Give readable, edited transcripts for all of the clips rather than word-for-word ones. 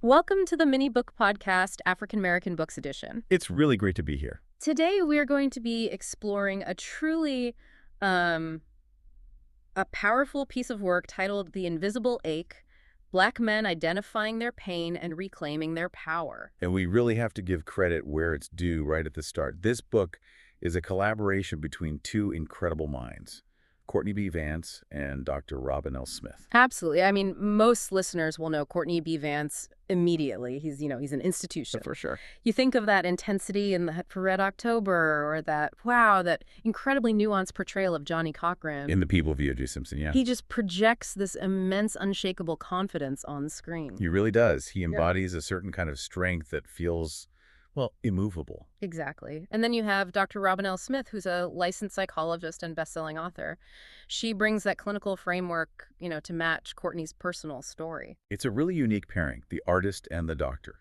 Welcome to the Mini Book Podcast, African American Books Edition. It's really great to be here. Today we are going to be exploring a truly um, a powerful piece of work titled The Invisible Ache, Black Men Identifying Their Pain and Reclaiming Their Power. And we really have to give credit where it's due right at the start. This book is a collaboration between two incredible minds, Courtney B. Vance and Dr. Robin L. Smith. Absolutely. I mean, most listeners will know Courtney B. Vance immediately. He's an institution. For sure. You think of that intensity in for Red October, or that incredibly nuanced portrayal of Johnny Cochran. In The People of O.J. Simpson, yeah. He just projects this immense, unshakable confidence on screen. He really does. He embodies a certain kind of strength that feels, well, immovable. Exactly. And then you have Dr. Robin L. Smith, who's a licensed psychologist and best-selling author. She brings that clinical framework, to match Courtney's personal story. It's a really unique pairing, the artist and the doctor.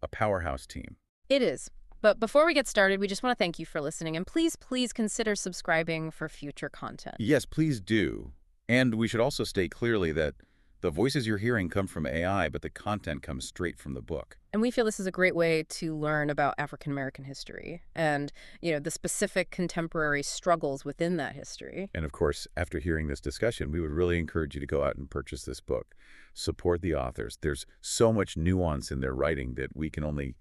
A powerhouse team. It is. But before we get started, we just want to thank you for listening. And please consider subscribing for future content. Yes, please do. And we should also state clearly that the voices you're hearing come from AI, but the content comes straight from the book. And we feel this is a great way to learn about African American history and, the specific contemporary struggles within that history. And of course, after hearing this discussion, we would really encourage you to go out and purchase this book. Support the authors. There's so much nuance in their writing that we can only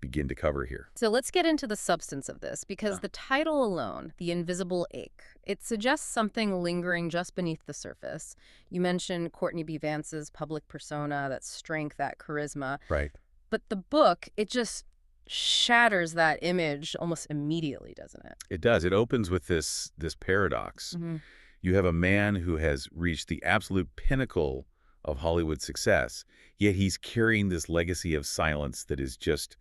begin to cover here. So let's get into the substance of this, because the title alone, The Invisible Ache, it suggests something lingering just beneath the surface. You mentioned Courtney B. Vance's public persona, that strength, that charisma. Right. But the book, it just shatters that image almost immediately, doesn't it? It does. It opens with this paradox. Mm-hmm. You have a man who has reached the absolute pinnacle of Hollywood success, yet he's carrying this legacy of silence that is just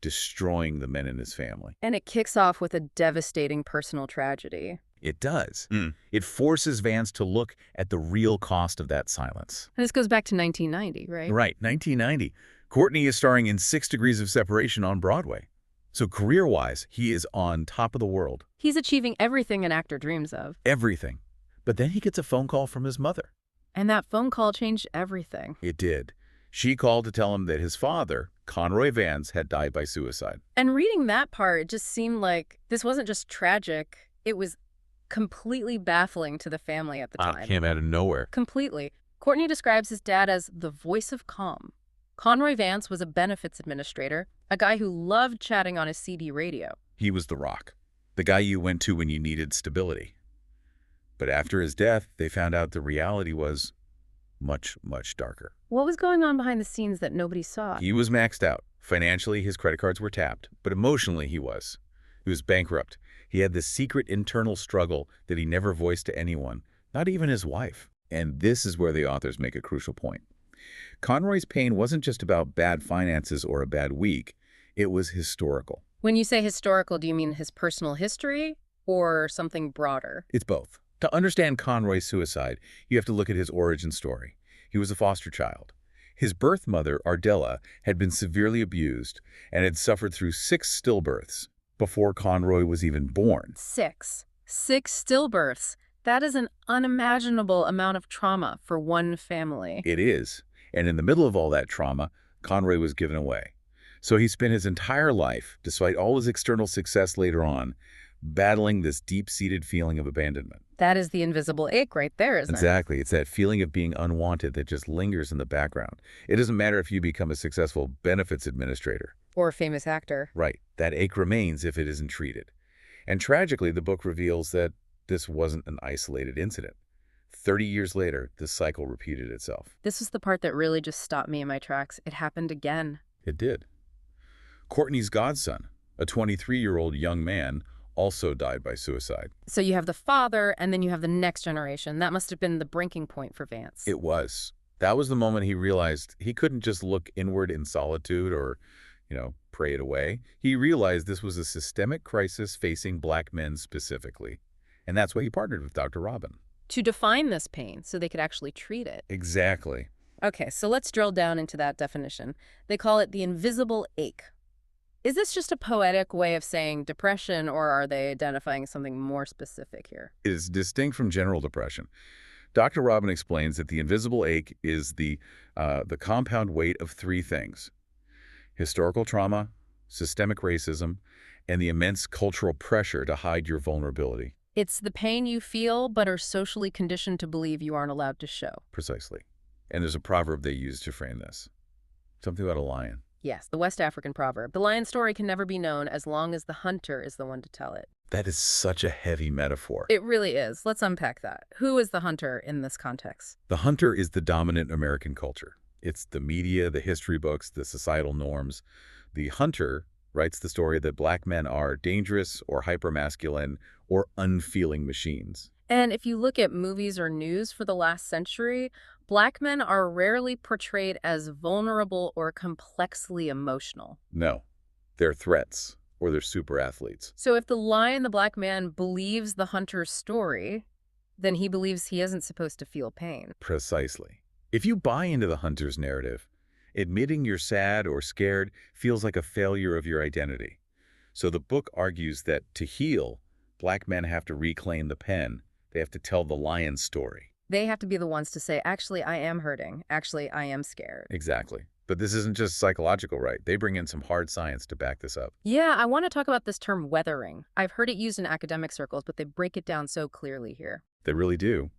destroying the men in his family. And it kicks off with a devastating personal tragedy. It does. It forces Vance to look at the real cost of that silence. And this goes back to 1990, right? Right, 1990. Courtney is starring in 6 Degrees of Separation on Broadway. So career-wise, he is on top of the world. He's achieving everything an actor dreams of. Everything. But then he gets a phone call from his mother. And that phone call changed everything. It did. She called to tell him that his father, Conroy Vance, had died by suicide. And reading that part, it just seemed like this wasn't just tragic. It was completely baffling to the family at the time. Came out of nowhere. Completely. Courtney describes his dad as the voice of calm. Conroy Vance was a benefits administrator, a guy who loved chatting on his CD radio. He was the rock, the guy you went to when you needed stability. But after his death, they found out the reality was much, much darker. What was going on behind the scenes that nobody saw? He was maxed out. Financially, his credit cards were tapped, but emotionally he was. He was bankrupt. He had this secret internal struggle that he never voiced to anyone, not even his wife. And this is where the authors make a crucial point. Conroy's pain wasn't just about bad finances or a bad week. It was historical. When you say historical, do you mean his personal history or something broader? It's both. To understand Conroy's suicide, you have to look at his origin story. He was a foster child. His birth mother, Ardella, had been severely abused and had suffered through 6 stillbirths before Conroy was even born. 6 stillbirths. That is an unimaginable amount of trauma for one family. It is. And in the middle of all that trauma, Conroy was given away. So he spent his entire life, despite all his external success later on, battling this deep-seated feeling of abandonment. That is the invisible ache right there, isn't it? Exactly. It's that feeling of being unwanted that just lingers in the background. It doesn't matter if you become a successful benefits administrator. Or a famous actor. Right. That ache remains if it isn't treated. And tragically, the book reveals that this wasn't an isolated incident. 30 years later, this cycle repeated itself. This was the part that really just stopped me in my tracks. It happened again. It did. Courtney's godson, a 23-year-old young man, also died by suicide. So you have the father, and then you have the next generation. That must have been the breaking point for Vance. It was. That was the moment he realized he couldn't just look inward in solitude or, pray it away. He realized this was a systemic crisis facing Black men specifically. And that's why he partnered with Dr. Robin. To define this pain so they could actually treat it. Exactly. Okay, so let's drill down into that definition. They call it the invisible ache. Is this just a poetic way of saying depression, or are they identifying something more specific here? It is distinct from general depression. Dr. Robin explains that the invisible ache is the compound weight of three things: historical trauma, systemic racism, and the immense cultural pressure to hide your vulnerability. It's the pain you feel but are socially conditioned to believe you aren't allowed to show. Precisely. And there's a proverb they use to frame this. Something about a lion. Yes, the West African proverb. The lion's story can never be known as long as the hunter is the one to tell it. That is such a heavy metaphor. It really is. Let's unpack that. Who is the hunter in this context? The hunter is the dominant American culture. It's the media, the history books, the societal norms. The hunter writes the story that black men are dangerous or hypermasculine or unfeeling machines. And if you look at movies or news for the last century, black men are rarely portrayed as vulnerable or complexly emotional. No, they're threats or they're super athletes. So if the lion, the black man, believes the hunter's story, then he believes he isn't supposed to feel pain. Precisely. If you buy into the hunter's narrative, admitting you're sad or scared feels like a failure of your identity. So the book argues that to heal, black men have to reclaim the pen. They have to tell the lion's story. They have to be the ones to say, actually, I am hurting. Actually, I am scared. Exactly. But this isn't just psychological, right? They bring in some hard science to back this up. Yeah, I want to talk about this term weathering. I've heard it used in academic circles, but they break it down so clearly here. They really do.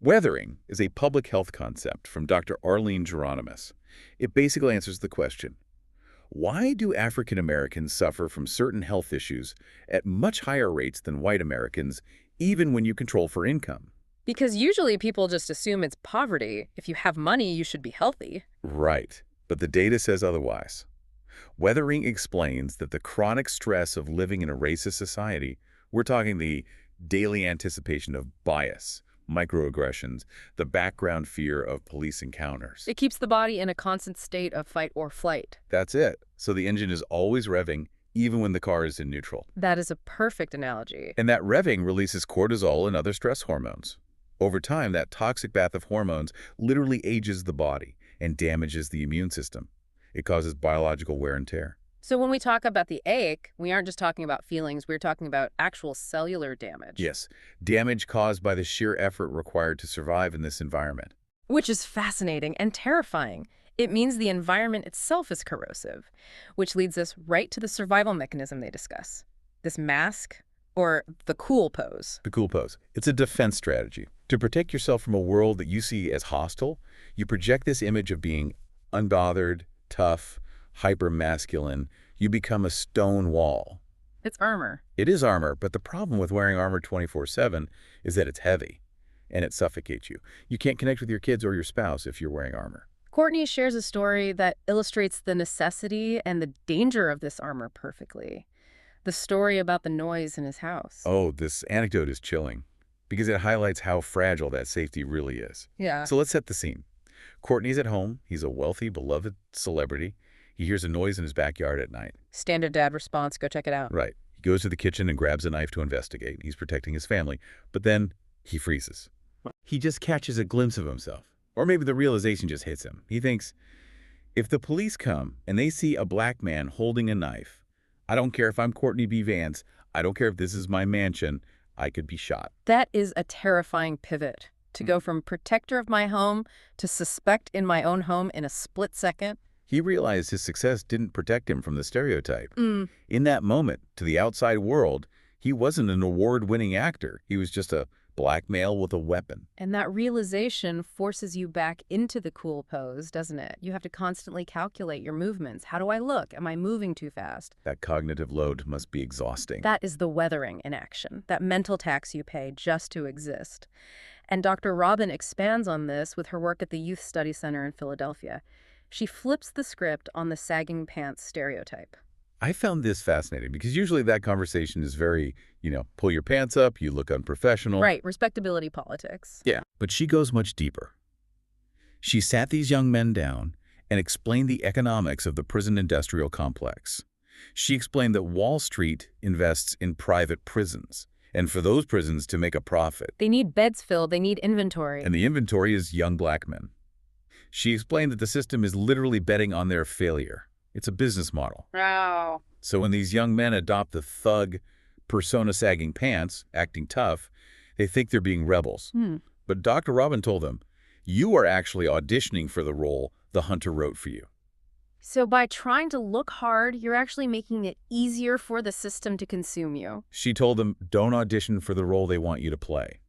Weathering is a public health concept from Dr. Arlene Geronimus. It basically answers the question, why do African Americans suffer from certain health issues at much higher rates than white Americans, even when you control for income? Because usually people just assume it's poverty. If you have money, you should be healthy. Right, but the data says otherwise. Weathering explains that the chronic stress of living in a racist society, we're talking the daily anticipation of bias, microaggressions, the background fear of police encounters. It keeps the body in a constant state of fight or flight. That's it. So the engine is always revving, even when the car is in neutral. That is a perfect analogy. And that revving releases cortisol and other stress hormones. Over time, that toxic bath of hormones literally ages the body and damages the immune system. It causes biological wear and tear. So when we talk about the ache, we aren't just talking about feelings, we're talking about actual cellular damage. Yes, damage caused by the sheer effort required to survive in this environment. Which is fascinating and terrifying. It means the environment itself is corrosive, which leads us right to the survival mechanism they discuss. This mask, or the cool pose. The cool pose. It's a defense strategy. To protect yourself from a world that you see as hostile, you project this image of being unbothered, tough, hyper-masculine. You become a stone wall. It's armor. It is armor, but the problem with wearing armor 24/7 is that it's heavy, and it suffocates you. You can't connect with your kids or your spouse if you're wearing armor. Courtney shares a story that illustrates the necessity and the danger of this armor perfectly. The story about the noise in his house. Oh, this anecdote is chilling, because it highlights how fragile that safety really is. Yeah. So let's set the scene. Courtney's at home. He's a wealthy, beloved celebrity. He hears a noise in his backyard at night. Standard dad response, go check it out. Right. He goes to the kitchen and grabs a knife to investigate. He's protecting his family. But then he freezes. He just catches a glimpse of himself. Or maybe the realization just hits him. He thinks, if the police come and they see a black man holding a knife, I don't care if I'm Courtney B. Vance, I don't care if this is my mansion, I could be shot. That is a terrifying pivot. To go from protector of my home to suspect in my own home in a split second. He realized his success didn't protect him from the stereotype. In that moment, to the outside world, he wasn't an award-winning actor. He was just a black male with a weapon. And that realization forces you back into the cool pose, doesn't it? You have to constantly calculate your movements. How do I look? Am I moving too fast? That cognitive load must be exhausting. That is the weathering in action, that mental tax you pay just to exist. And Dr. Robin expands on this with her work at the Youth Study Center in Philadelphia. She flips the script on the sagging pants stereotype. I found this fascinating because usually that conversation is very, pull your pants up, you look unprofessional. Right, respectability politics. Yeah. But she goes much deeper. She sat these young men down and explained the economics of the prison industrial complex. She explained that Wall Street invests in private prisons, and for those prisons to make a profit. They need beds filled, they need inventory. And the inventory is young black men. She explained that the system is literally betting on their failure. It's a business model. Wow. So when these young men adopt the thug, persona-sagging pants, acting tough, they think they're being rebels. But Dr. Robin told them, you are actually auditioning for the role the hunter wrote for you. So by trying to look hard, you're actually making it easier for the system to consume you. She told them, don't audition for the role they want you to play.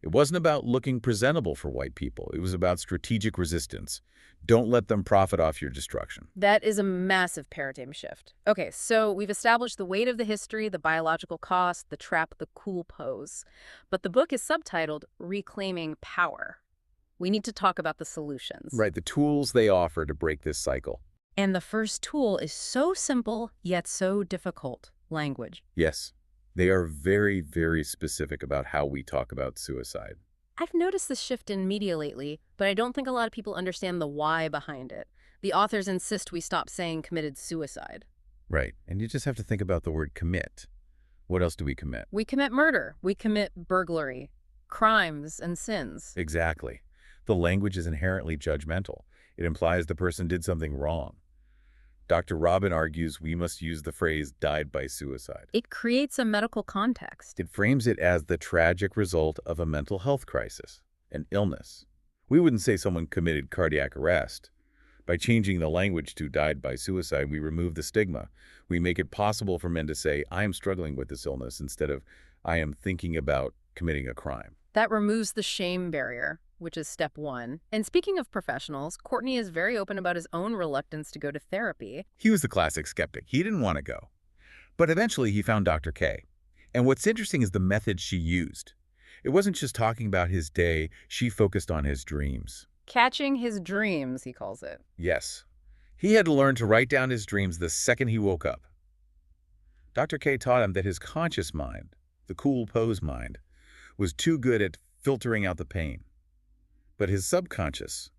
It wasn't about looking presentable for white people. It was about strategic resistance. Don't let them profit off your destruction. That is a massive paradigm shift. Okay, so we've established the weight of the history, the biological cost, the trap, the cool pose. But the book is subtitled Reclaiming Power. We need to talk about the solutions. Right, the tools they offer to break this cycle. And the first tool is so simple, yet so difficult: language. Yes, they are very, very specific about how we talk about suicide. I've noticed this shift in media lately, but I don't think a lot of people understand the why behind it. The authors insist we stop saying committed suicide. Right, and you just have to think about the word commit. What else do we commit? We commit murder. We commit burglary, crimes and sins. Exactly. The language is inherently judgmental. It implies the person did something wrong. Dr. Robin argues we must use the phrase died by suicide. It creates a medical context. It frames it as the tragic result of a mental health crisis, an illness. We wouldn't say someone committed cardiac arrest. By changing the language to died by suicide, we remove the stigma. We make it possible for men to say, I am struggling with this illness, instead of, I am thinking about committing a crime. That removes the shame barrier, which is step one. And speaking of professionals, Courtney is very open about his own reluctance to go to therapy. He was the classic skeptic. He didn't want to go. But eventually he found Dr. K. And what's interesting is the method she used. It wasn't just talking about his day. She focused on his dreams. Catching his dreams, he calls it. Yes. He had to learn to write down his dreams the second he woke up. Dr. K taught him that his conscious mind, the cool pose mind, was too good at filtering out the pain. But his subconscious,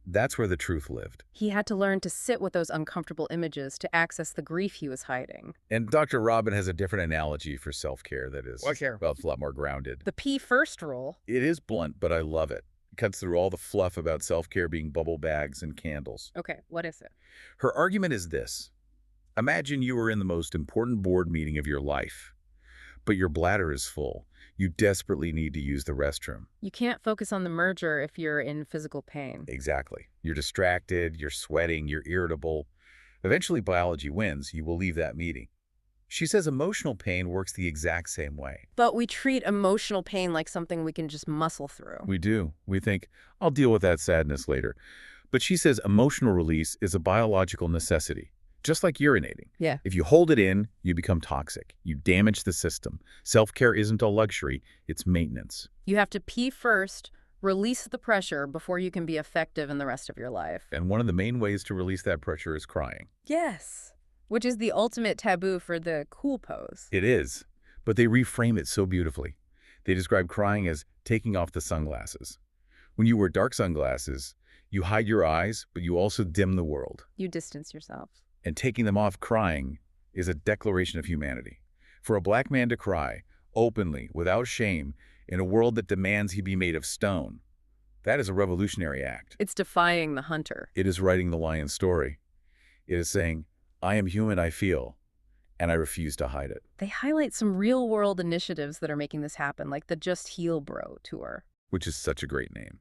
that's where the truth lived. He had to learn to sit with those uncomfortable images to access the grief he was hiding. And Dr. Robin has a different analogy for self-care that is, What care? well, it's a lot more grounded. The P first rule. It is blunt, but I love it. It cuts through all the fluff about self-care being bubble bags and candles. Okay, what is it? Her argument is this. Imagine you were in the most important board meeting of your life, but your bladder is full. You desperately need to use the restroom. You can't focus on the merger if you're in physical pain. Exactly. You're distracted, you're sweating, you're irritable. Eventually, biology wins. You will leave that meeting. She says emotional pain works the exact same way. But we treat emotional pain like something we can just muscle through. We do. We think, I'll deal with that sadness later. But she says emotional release is a biological necessity. Just like urinating. Yeah. If you hold it in, you become toxic. You damage the system. Self-care isn't a luxury, it's maintenance. You have to pee first, release the pressure before you can be effective in the rest of your life. And one of the main ways to release that pressure is crying. Yes. Which is the ultimate taboo for the cool pose. It is, but they reframe it so beautifully. They describe crying as taking off the sunglasses. When you wear dark sunglasses, you hide your eyes, but you also dim the world. You distance yourself. And taking them off crying is a declaration of humanity. For a black man to cry, openly, without shame, in a world that demands he be made of stone, that is a revolutionary act. It's defying the hunter. It is writing the lion's story. It is saying, I am human, I feel, and I refuse to hide it. They highlight some real-world initiatives that are making this happen, like the Just Heal Bro tour. Which is such a great name.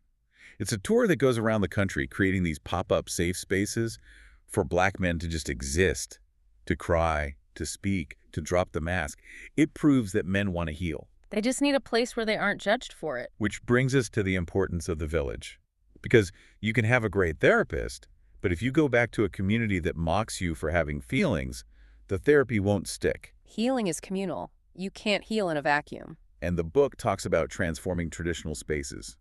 It's a tour that goes around the country creating these pop-up safe spaces for black men to just exist, to cry, to speak, to drop the mask. It proves that men want to heal. They just need a place where they aren't judged for it. Which brings us to the importance of the village. Because you can have a great therapist, but if you go back to a community that mocks you for having feelings, the therapy won't stick. Healing is communal. You can't heal in a vacuum. And the book talks about transforming traditional spaces,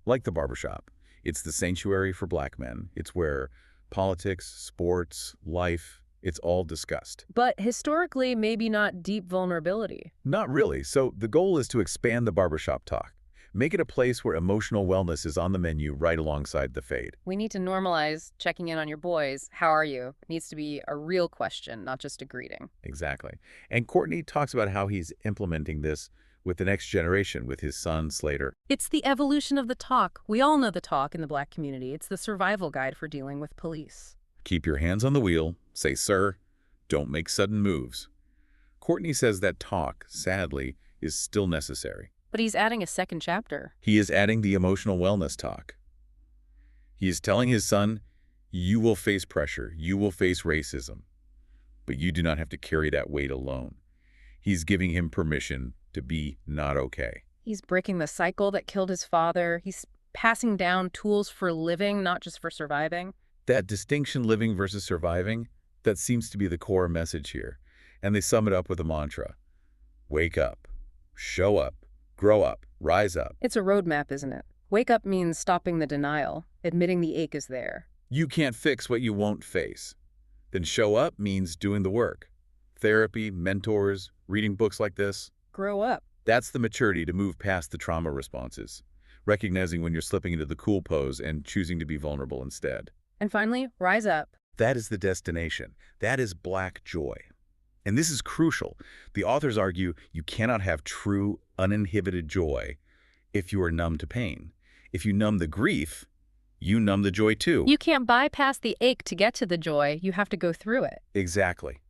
like the barbershop. It's the sanctuary for black men. It's where politics, sports, life, it's all discussed. But historically, maybe not deep vulnerability. Not really. So the goal is to expand the barbershop talk. Make it a place where emotional wellness is on the menu right alongside the fade. We need to normalize checking in on your boys. How are you? It needs to be a real question, not just a greeting. Exactly. And Courtney talks about how he's implementing this with the next generation, with his son, Slater. It's the evolution of the talk. We all know the talk in the black community. It's the survival guide for dealing with police. Keep your hands on the wheel. Say, sir. Don't make sudden moves. Courtney says that talk, sadly, is still necessary. But he's adding a second chapter. He is adding the emotional wellness talk. He is telling his son, you will face pressure, you will face racism, but you do not have to carry that weight alone. He's giving him permission to be not okay. He's breaking the cycle that killed his father. He's passing down tools for living, not just for surviving. That distinction, living versus surviving, that seems to be the core message here. And they sum it up with a mantra. Wake up, show up, grow up, rise up. It's a roadmap, isn't it? Wake up means stopping the denial, admitting the ache is there. You can't fix what you won't face. Then show up means doing the work. Therapy, mentors, reading books like this. Grow up. That's the maturity to move past the trauma responses, recognizing when you're slipping into the cool pose and choosing to be vulnerable instead. And finally, rise up. That is the destination. That is Black joy. And this is crucial. The authors argue you cannot have true, uninhibited joy if you are numb to pain. If you numb the grief, you numb the joy too. You can't bypass the ache to get to the joy. You have to go through it. Exactly.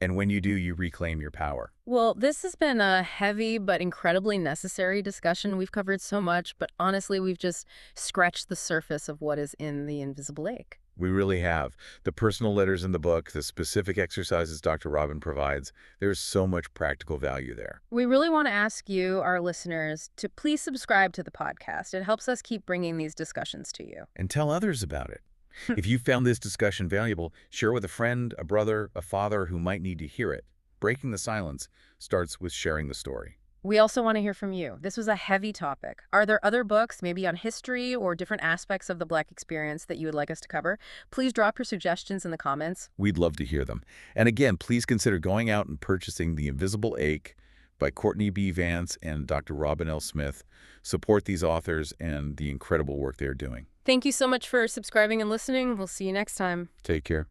And when you do, you reclaim your power. Well, this has been a heavy but incredibly necessary discussion. We've covered so much, but honestly, we've just scratched the surface of what is in The Invisible Ache. We really have. The personal letters in the book, the specific exercises Dr. Robin provides, there's so much practical value there. We really want to ask you, our listeners, to please subscribe to the podcast. It helps us keep bringing these discussions to you. And tell others about it. If you found this discussion valuable, share with a friend, a brother, a father who might need to hear it. Breaking the silence starts with sharing the story. We also want to hear from you. This was a heavy topic. Are there other books, maybe on history or different aspects of the Black experience that you would like us to cover? Please drop your suggestions in the comments. We'd love to hear them. And again, please consider going out and purchasing The Invisible Ache by Courtney B. Vance and Dr. Robin L. Smith. Support these authors and the incredible work they're doing. Thank you so much for subscribing and listening. We'll see you next time. Take care.